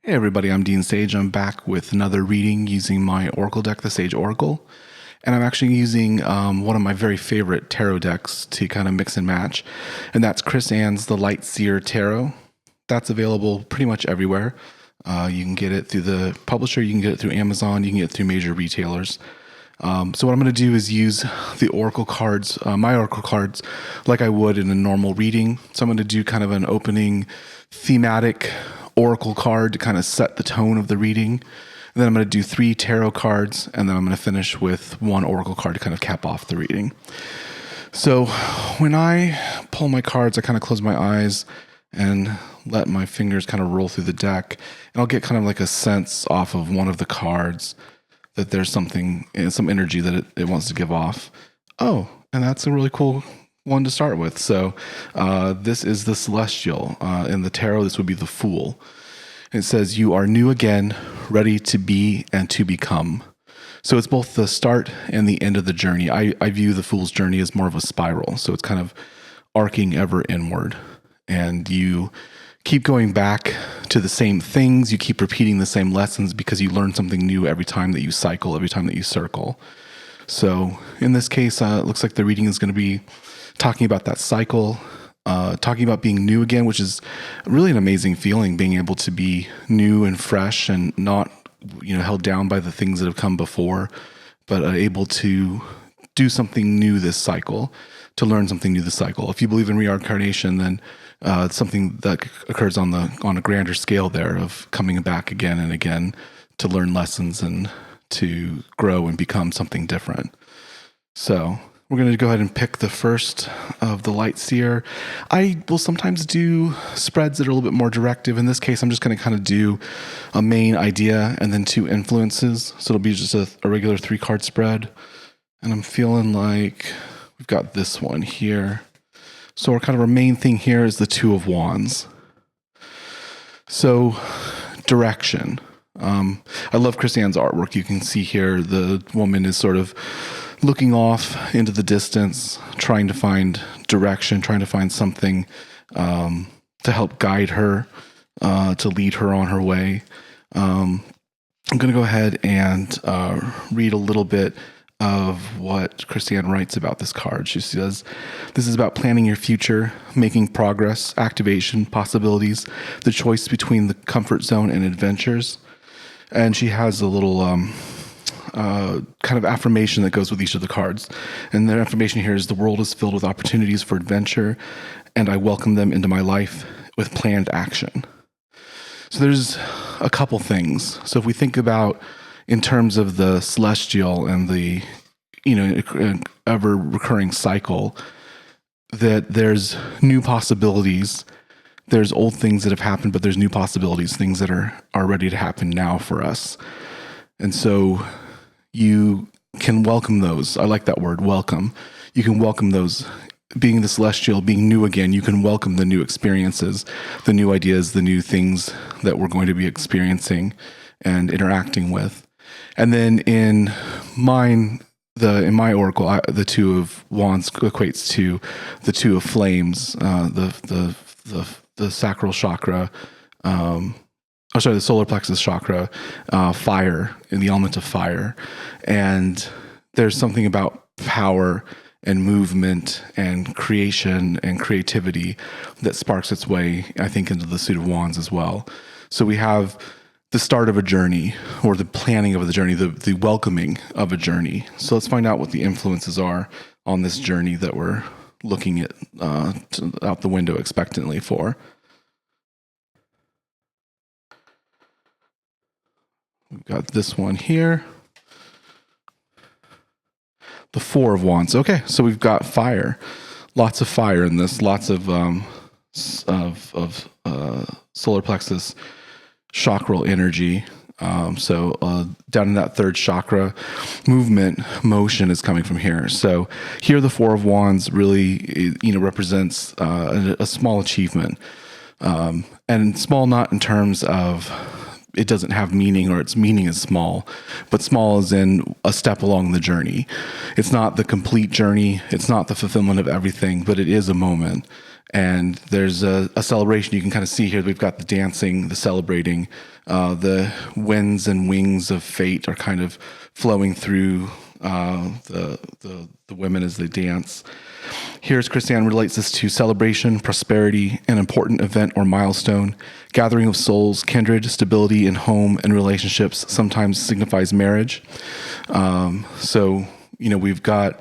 Hey everybody, I'm Dean Sage. I'm back with another reading using my Oracle deck, the Sage Oracle. And I'm actually using one of my very favorite tarot decks to kind of mix and match. And that's Chris Ann's The Light Seer Tarot. That's available pretty much everywhere. You can get it through the publisher, you can get it through Amazon, you can get it through major retailers. So what I'm going to do is use the Oracle cards, my Oracle cards, like I would in a normal reading. So I'm going to do kind of an opening thematic Oracle card to kind of set the tone of the reading. And then I'm going to do 3 tarot cards, and then I'm going to finish with 1 Oracle card to kind of cap off the reading. So when I pull my cards, I kind of close my eyes and let my fingers kind of roll through the deck. And I'll get kind of like a sense off of one of the cards that there's something, some energy that it wants to give off. Oh, and that's a really cool one to start with. So this is the Celestial. In the tarot, this would be the Fool. It says, "You are new again, ready to be and to become." So it's both the start and the end of the journey. I view the Fool's journey as more of a spiral. So it's kind of arcing ever inward. And you keep going back to the same things. You keep repeating the same lessons because you learn something new every time that you cycle, every time that you circle. So in this case, it looks like the reading is going to be talking about that cycle, talking about being new again, which is really an amazing feeling, being able to be new and fresh and not, held down by the things that have come before, but able to do something new this cycle, to learn something new this cycle. If you believe in reincarnation, then it's something that occurs on a grander scale there of coming back again and again to learn lessons and to grow and become something different. So we're going to go ahead and pick the first of the Light Seer. I will sometimes do spreads that are a little bit more directive. In this case, I'm just going to kind of do a main idea and then 2 influences. So it'll be just a regular 3-card spread. And I'm feeling like we've got this one here. So our main thing here is the 2 of Wands. So direction. I love Chris Ann's artwork. You can see here the woman is sort of looking off into the distance, trying to find direction, trying to find something to help guide her, to lead her on her way. I'm going to go ahead and read a little bit of what Chris Ann writes about this card. She says, "This is about planning your future, making progress, activation, possibilities, the choice between the comfort zone and adventures." And she has a little kind of affirmation that goes with each of the cards. And their affirmation here is, "The world is filled with opportunities for adventure, and I welcome them into my life with planned action." So there's a couple things. So if we think about in terms of the celestial and the, ever recurring cycle, that there's new possibilities. There's old things that have happened, but there's new possibilities, things that are ready to happen now for us. And so you can welcome those. I like that word, welcome. You can welcome those. Being the celestial, being new again, you can welcome the new experiences, the new ideas, the new things that we're going to be experiencing and interacting with. And then in my oracle, the 2 of Wands equates to the 2 of Flames, the sacral chakra, the solar plexus chakra, fire, in the element of fire. And there's something about power and movement and creation and creativity that sparks its way, I think, into the suit of Wands as well. So we have the start of a journey, or the planning of the journey, the welcoming of a journey. So let's find out what the influences are on this journey that we're looking at out the window expectantly for. We've got this one here. The 4 of Wands. Okay, so we've got fire. Lots of fire in this. Lots of solar plexus chakral energy. So down in that 3rd chakra, movement, motion is coming from here. So here the 4 of Wands really, represents a small achievement. And small not in terms of it doesn't have meaning, or its meaning is small, but small as in a step along the journey. It's not the complete journey. It's not the fulfillment of everything, but it is a moment. And there's a celebration you can kind of see here. We've got the dancing, the celebrating, the winds and wings of fate are kind of flowing through the women as they dance. Here's Christiane relates this to celebration, prosperity, an important event or milestone, gathering of souls, kindred, stability in home and relationships, sometimes signifies marriage. So, we've got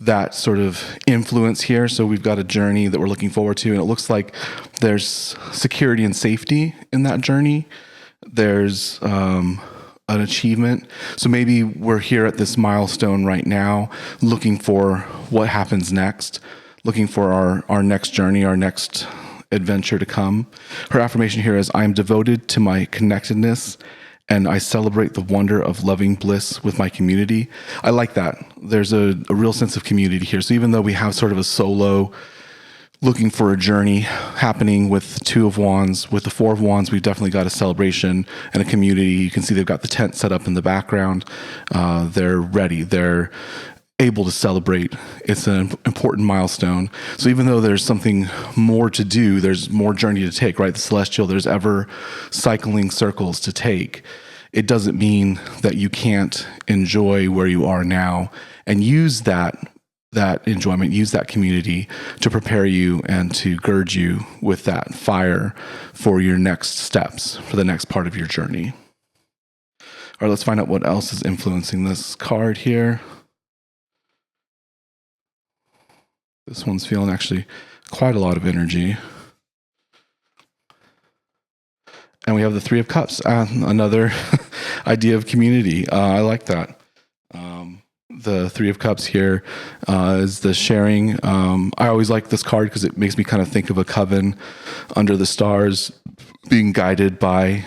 that sort of influence here. So we've got a journey that we're looking forward to, and it looks like there's security and safety in that journey. There's an achievement. So maybe we're here at this milestone right now, looking for what happens next, looking for our next journey, our next adventure to come. Her affirmation here is, I am devoted to my connectedness, and I celebrate the wonder of loving bliss with my community. I like that. There's a real sense of community here. So even though we have sort of a solo looking for a journey happening with the Two of Wands, with the Four of Wands, we've definitely got a celebration and a community. You can see they've got the tent set up in the background. They're ready. They're able to celebrate. It's an important milestone. So even though there's something more to do, there's more journey to take, right? The celestial, there's ever cycling circles to take. It doesn't mean that you can't enjoy where you are now and use that enjoyment, use that community to prepare you and to gird you with that fire for your next steps, for the next part of your journey. All right, let's find out what else is influencing this card here. This one's feeling actually quite a lot of energy. And we have the Three of Cups, another idea of community. I like that. The Three of Cups here is the sharing. I always like this card because it makes me kind of think of a coven under the stars, being guided by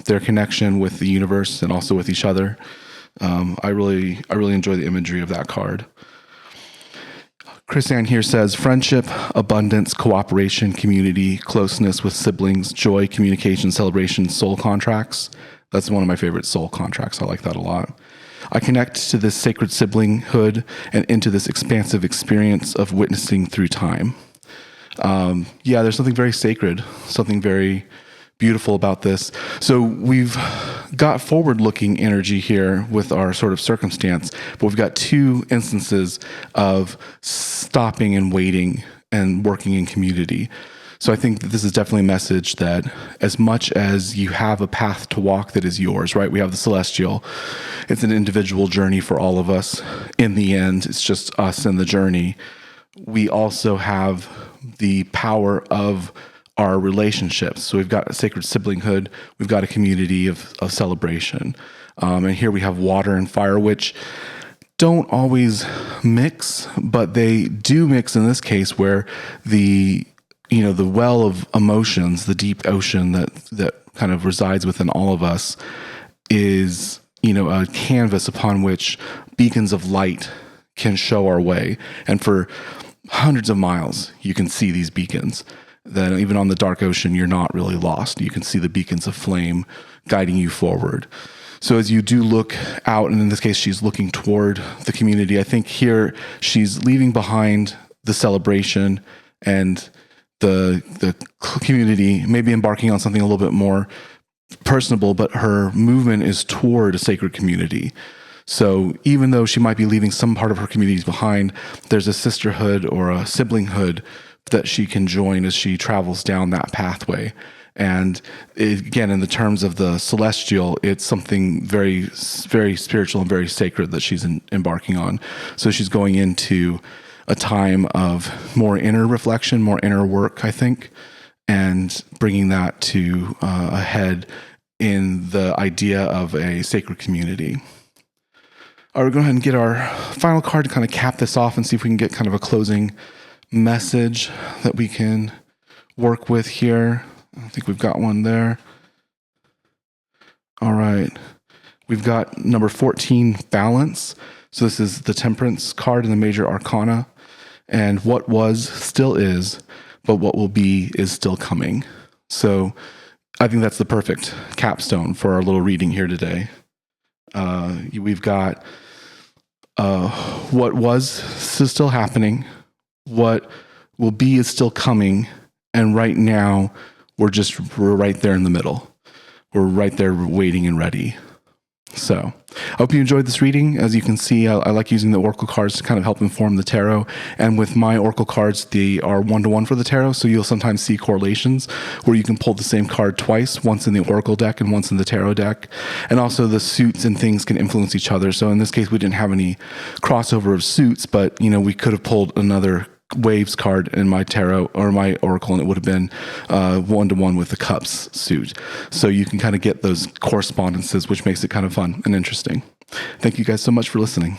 their connection with the universe and also with each other. I really enjoy the imagery of that card. Christiane here says, friendship, abundance, cooperation, community, closeness with siblings, joy, communication, celebration, soul contracts. That's one of my favorite soul contracts. I like that a lot. I connect to this sacred siblinghood and into this expansive experience of witnessing through time. There's something very sacred, something very beautiful about this. So we've got forward-looking energy here with our sort of circumstance, but we've got two instances of stopping and waiting and working in community. So I think that this is definitely a message that as much as you have a path to walk that is yours, right? We have the celestial. It's an individual journey for all of us. In the end, it's just us and the journey. We also have the power of our relationships. So we've got a sacred siblinghood. We've got a community of celebration. And here we have water and fire, which don't always mix, but they do mix in this case where the well of emotions, the deep ocean that kind of resides within all of us is, a canvas upon which beacons of light can show our way. And for hundreds of miles, you can see these beacons. Then even on the dark ocean, you're not really lost. You can see the beacons of flame guiding you forward. So as you do look out, and in this case, she's looking toward the community, I think here she's leaving behind the celebration and the community, maybe embarking on something a little bit more personable, but her movement is toward a sacred community. So even though she might be leaving some part of her communities behind, there's a sisterhood or a siblinghood that she can join as she travels down that pathway. And again, in the terms of the celestial, it's something very, very spiritual and very sacred that she's embarking on. So she's going into a time of more inner reflection, more inner work, I think, and bringing that to a head in the idea of a sacred community. All right, we're going to go ahead and get our final card to kind of cap this off and see if we can get kind of a closing message that we can work with here. I think we've got one there. All right. We've got number 14, balance. So this is the temperance card in the major arcana. And what was still is, but what will be is still coming. So I think that's the perfect capstone for our little reading here today. We've got what was still happening, what will be is still coming, and right now we're right there in the middle. We're right there waiting and ready. So I hope you enjoyed this reading. As you can see, I like using the oracle cards to kind of help inform the tarot. And with my oracle cards, they are 1-to-1 for the tarot. So you'll sometimes see correlations where you can pull the same card twice, once in the oracle deck and once in the tarot deck. And also the suits and things can influence each other. So in this case, we didn't have any crossover of suits, but we could have pulled another waves card in my tarot or my oracle, and it would have been 1-to-1 with the cups suit. So you can kind of get those correspondences, which makes it kind of fun and interesting. Thank you guys so much for listening.